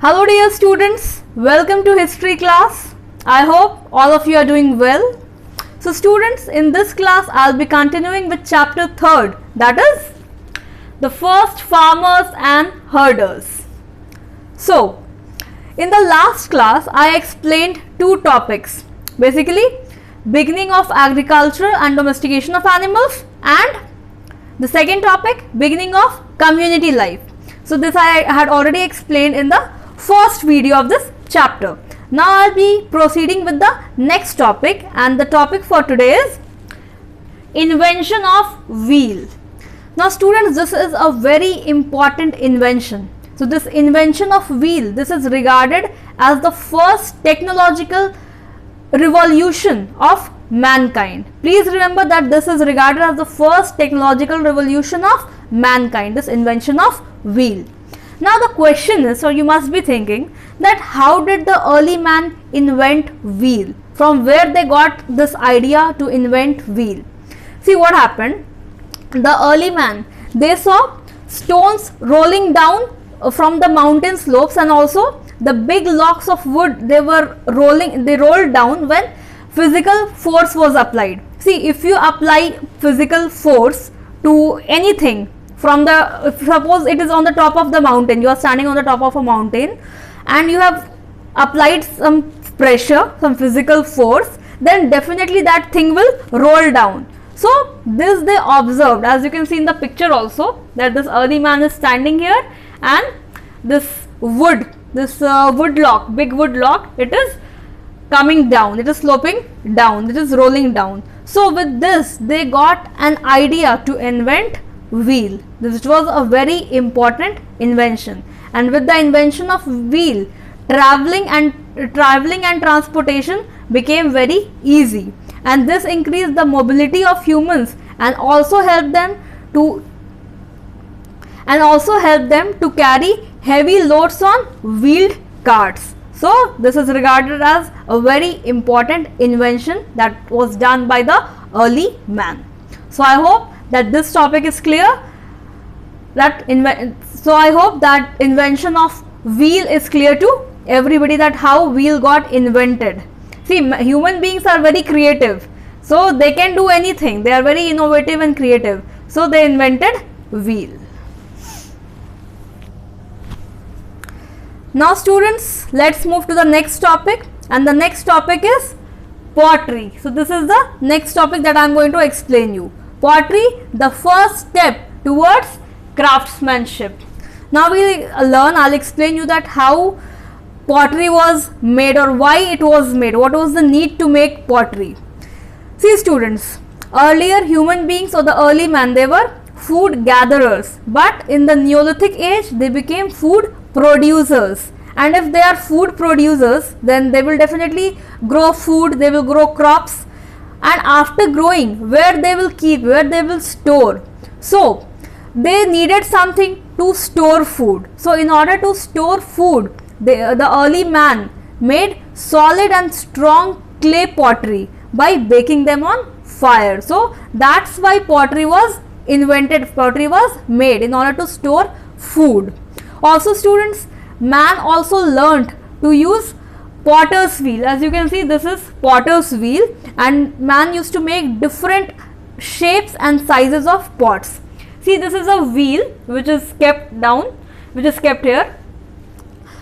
Hello dear students, welcome to history class. I hope all of you are doing well. So students, in this class I'll be continuing with chapter 3rd, that is the first farmers and herders. So in the last class I explained two topics, basically beginning of agriculture and domestication of animals, and the second topic, beginning of community life. So this I had already explained in the first video of this chapter. Now I'll be proceeding with the next topic, and the topic for today is invention of wheel. Now students, this is a very important invention. So this invention of wheel, this is regarded as the first technological revolution of mankind. Please remember that this is regarded as the first technological revolution of mankind, this invention of wheel. Now the question is, or you must be thinking, that how did the early man invent wheel? From where they got this idea to invent wheel? See what happened. The early man, they saw stones rolling down from the mountain slopes, and also the big logs of wood they rolled down when physical force was applied. See, if you apply physical force to anything, from the, suppose it is on the top of the mountain, you are standing on the top of a mountain and you have applied some pressure, some physical force, then definitely that thing will roll down. So this they observed, as you can see in the picture also, that this early man is standing here and this wood, wood log, big wood log, it is coming down, it is sloping down, it is rolling down. So with this they got an idea to invent wheel. This was a very important invention, and with the invention of wheel, traveling and transportation became very easy, and this increased the mobility of humans and also helped them to carry heavy loads on wheeled carts. So this is regarded as a very important invention that was done by the early man. So I hope that this topic is clear. So I hope that invention of wheel is clear to everybody, that how wheel got invented. See, human beings are very creative, so they can do anything. They are very innovative and creative. So they invented wheel. Now students, let's move to the next topic, and the next topic is pottery. So this is the next topic that I am going to explain you. Pottery, the first step towards craftsmanship. Now I'll explain you that how pottery was made, or why it was made, what was the need to make pottery. See students, earlier human beings, or the early man, they were food gatherers, but in the Neolithic age they became food producers. And if they are food producers, then they will definitely grow food, they will grow crops, and after growing, where they will keep, where they will store. So they needed something to store food. So in order to store food, the early man made solid and strong clay pottery by baking them on fire. So that's why pottery was invented, pottery was made in order to store food. Also students, man also learnt to use potter's wheel. As you can see, this is potter's wheel, and man used to make different shapes and sizes of pots. See, this is a wheel which is kept down, which is kept here.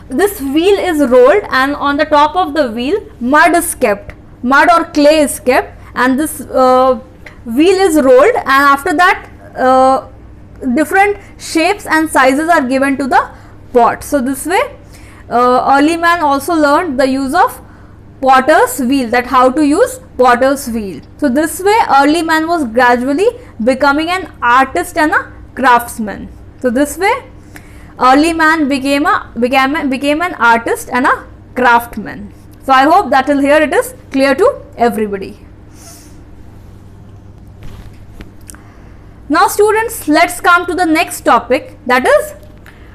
This wheel is rolled, and on the top of the wheel mud is kept, mud or clay is kept, and this wheel is rolled, and after that different shapes and sizes are given to the pot. So this way early man also learned the use of potter's wheel, that how to use potter's wheel. So this way early man was gradually becoming an artist and a craftsman. So this way early man became an artist and a craftsman. So I hope that till here it is clear to everybody. Now students, let's come to the next topic, that is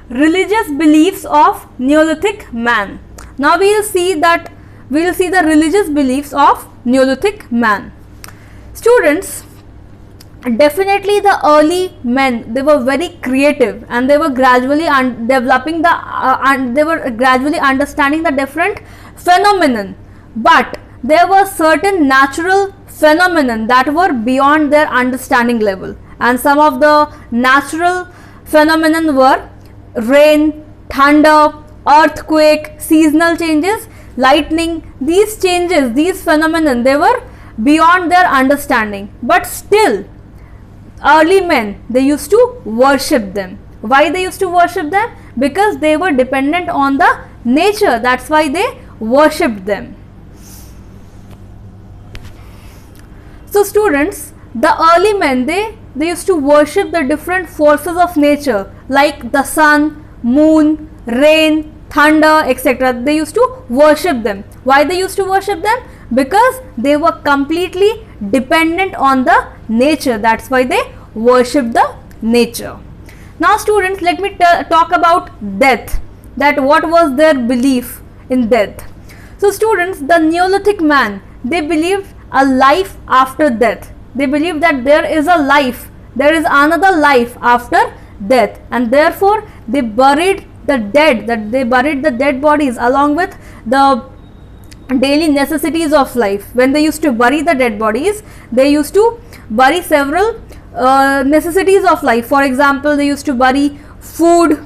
religious beliefs of Neolithic man. Now we will see the religious beliefs of Neolithic man. Students, definitely the early men, they were very creative, and they were gradually developing the and they were gradually understanding the different phenomenon, but there were certain natural phenomenon that were beyond their understanding level, and some of the natural phenomenon were rain, thunder, earthquake, seasonal changes, lightning. These changes, these phenomenon, they were beyond their understanding, but still early men, they used to worship them. Why they used to worship them? Because they were dependent on the nature, that's why they worshipped them. So students, the early men, they used to worship the different forces of nature like the sun, moon, rain, thunder, etc. They used to worship them. Why they used to worship them? Because they were completely dependent on the nature, that's why they worship the nature. Now students, let me talk about death, that what was their belief in death. So students, the Neolithic man, they believed a life after death. They believed that there is a life, there is another life after death, and therefore they buried the dead, that they buried the dead bodies along with the daily necessities of life. When they used to bury the dead bodies, they used to bury several necessities of life. For example, they used to bury food,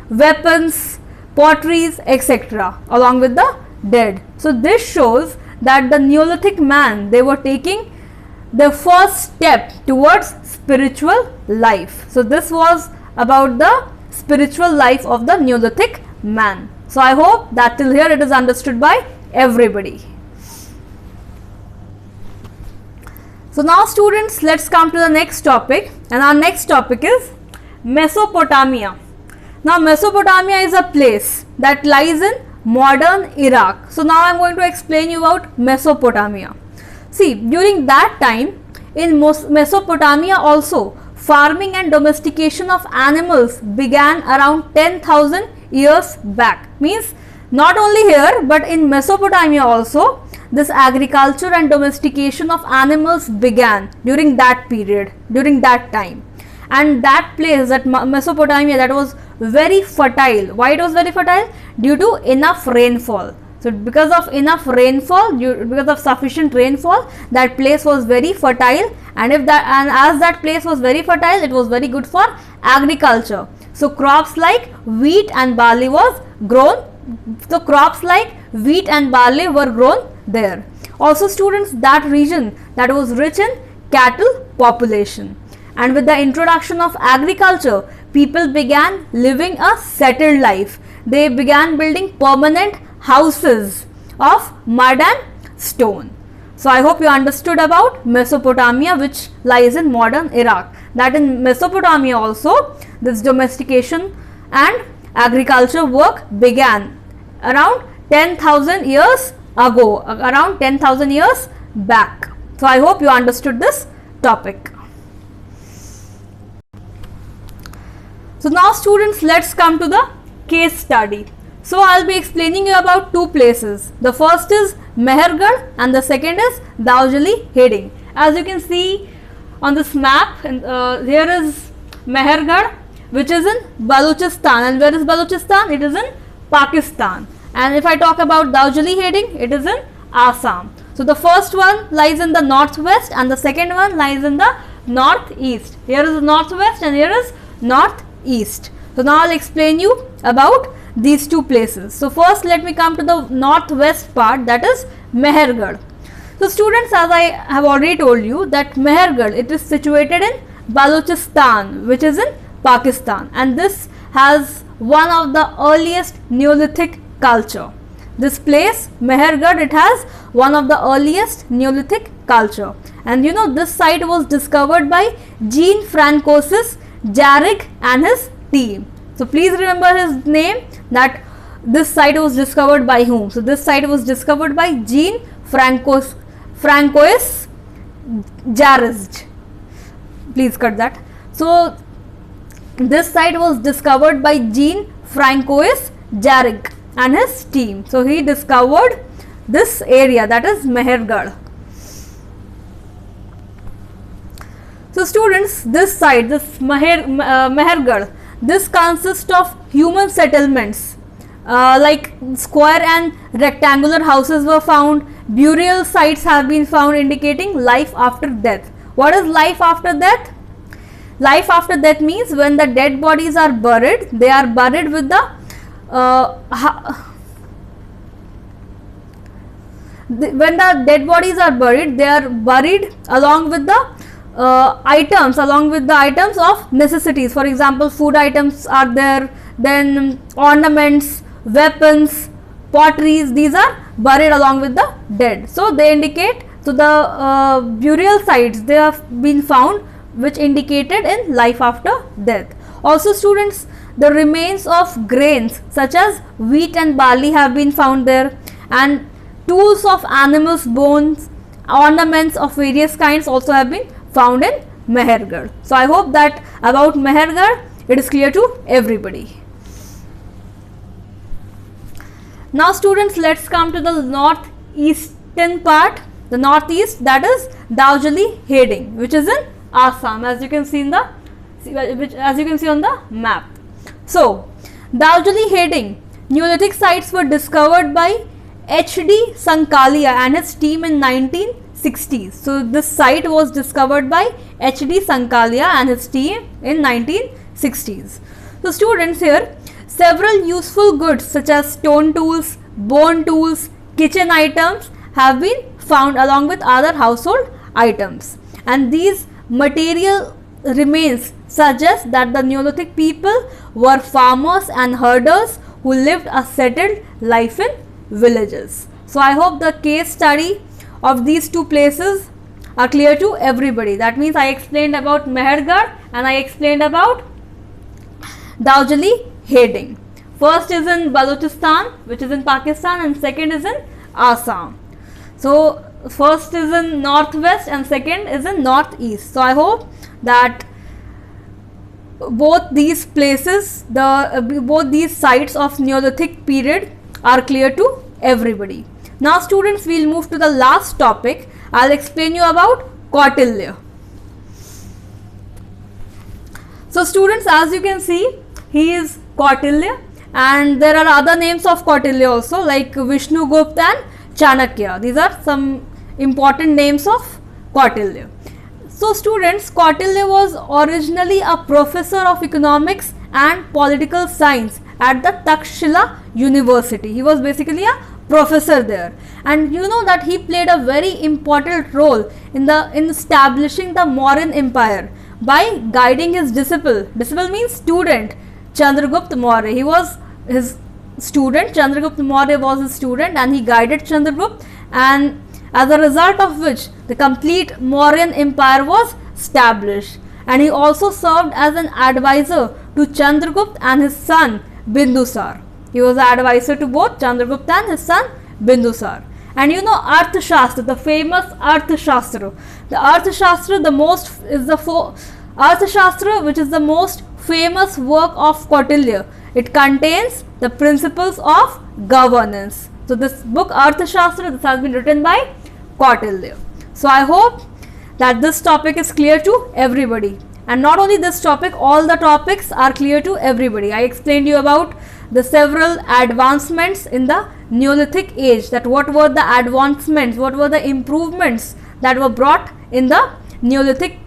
weapons, potteries, etc. along with the dead. So this shows that the Neolithic man, they were taking the first step towards spiritual life. So this was about the spiritual life of the Neolithic man. So I hope that till here it is understood by everybody. So now students, let's come to the next topic, and our next topic is Mesopotamia. Now Mesopotamia is a place that lies in modern Iraq. So now I am going to explain you about Mesopotamia. See, during that time in Mesopotamia also, farming and domestication of animals began around 10,000 years back. Means not only here but in Mesopotamia also, this agriculture and domestication of animals began during that period, during that time. And that place, that Mesopotamia, that was very fertile. Why it was very fertile? Due to enough rainfall. So because of enough rainfall, because of sufficient rainfall, that place was very fertile, and as that place was very fertile, it was very good for agriculture. So crops like wheat and barley was grown. So crops like wheat and barley were grown there. Also students, that region, that was rich in cattle population. And with the introduction of agriculture, people began living a settled life. They began building permanent houses of mud and stone. So I hope you understood about Mesopotamia, which lies in modern Iraq. That in Mesopotamia also, this domestication and agriculture work began around 10,000 years ago, around 10,000 years back. So I hope you understood this topic. So now students, let's come to the case study. So I'll be explaining you about two places. The first is Mehergarh and the second is Daujali Heding. As you can see on this map, here is Mehergarh, which is in Balochistan. And where is Balochistan? It is in Pakistan. And if I talk about Daujali Heding, it is in Assam. So the first one lies in the northwest and the second one lies in the northeast. Here is the northwest and here is northeast. So now I'll explain you about these two places. So first let me come to the northwest part, that is Mehergarh. So students, as I have already told you that Mehergarh, it is situated in Balochistan, which is in Pakistan, and this has one of the earliest Neolithic culture. This place Mehergarh, it has one of the earliest Neolithic culture, and you know this site was discovered by Jean-Francois Jarrig and his team. So please remember his name, that this site was discovered by whom? So this site was discovered by Jean-Francois Jarrig. Please cut that. So this site was discovered by Jean-Francois Jarrig and his team. So he discovered this area, that is Mehergarh. So students, this site, this Mehergarh, this consists of human settlements. Like square and rectangular houses were found. Burial sites have been found indicating life after death. What is life after death? Life after death means when the dead bodies are buried, they are buried with the when the dead bodies are buried, they are buried along with the items of necessities. For example, food items are there, then ornaments, weapons, potteries, these are buried along with the dead. So they indicate, so the burial sites, they have been found which indicated in life after death. Also students, the remains of grains such as wheat and barley have been found there, and tools of animals' bones, ornaments of various kinds also have been found in Mehergarh. So I hope that about Mehergarh it is clear to everybody. Now students, let's come to the northeastern part, the northeast, that is Daujali Heding, which is in Assam, as you can see in the on the map. So Daujali Heding, Neolithic sites were discovered by H.D. Sankalia and his team in 1960s. So this site was discovered by H.D. Sankalia and his team in 1960s. So students, here several useful goods such as stone tools, bone tools, kitchen items have been found along with other household items, and these material remains suggest that the Neolithic people were farmers and herders who lived a settled life in villages. So I hope the case study of these two places are clear to everybody. That means I explained about Mehergarh and I explained about Daujali Heding. First is in Balochistan, which is in Pakistan, and second is in Assam. So first is in northwest and second is in northeast. So I hope that both these places, both these sites of Neolithic period are clear to everybody. Now students, we will move to the last topic. I will explain you about Kautilya. So students, as you can see, he is Kautilya, and there are other names of Kautilya also, like Vishnugupta and Chanakya. These are some important names of Kautilya. So students, Kautilya was originally a professor of economics and political science at the Takshila University. He was basically a professor there, and you know that he played a very important role in establishing the Mauryan Empire by guiding his disciple. Disciple means student, Chandragupta Maurya. He was his student, Chandragupta Maurya was his student, and he guided Chandragupta, and as a result of which the complete Mauryan Empire was established. And he also served as an advisor to Chandragupta and his son Bindusar. He was an advisor to both Chandragupta and his son Bindusar. And you know Arthashastra, the famous Arthashastra. The Arthashastra, Arthashastra, which is the most famous work of Kautilya. It contains the principles of governance. So this book Arthashastra, this has been written by Kautilya. So I hope that this topic is clear to everybody. And not only this topic, all the topics are clear to everybody. I explained you about the several advancements in the Neolithic age, that what were the advancements, what were the improvements that were brought in the Neolithic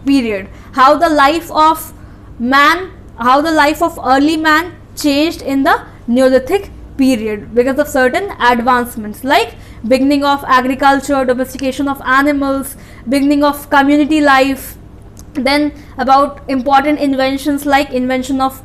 period, how the life of man, how the life of early man changed in the Neolithic period because of certain advancements, like beginning of agriculture, domestication of animals, beginning of community life, then about important inventions like invention of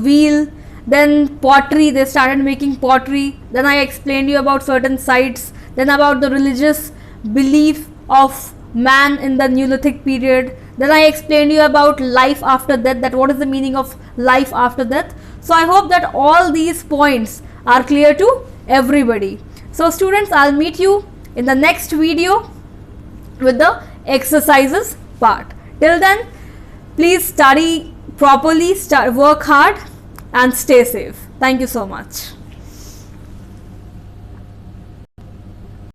wheel, then pottery, they started making pottery. Then I explained you about certain sites, then about the religious belief of man in the Neolithic period. Then I explained you about life after death, that what is the meaning of life after death. So I hope that all these points are clear to everybody. So students, I'll meet you in the next video with the exercises part. Till then, please study properly, work hard and stay safe. Thank you so much.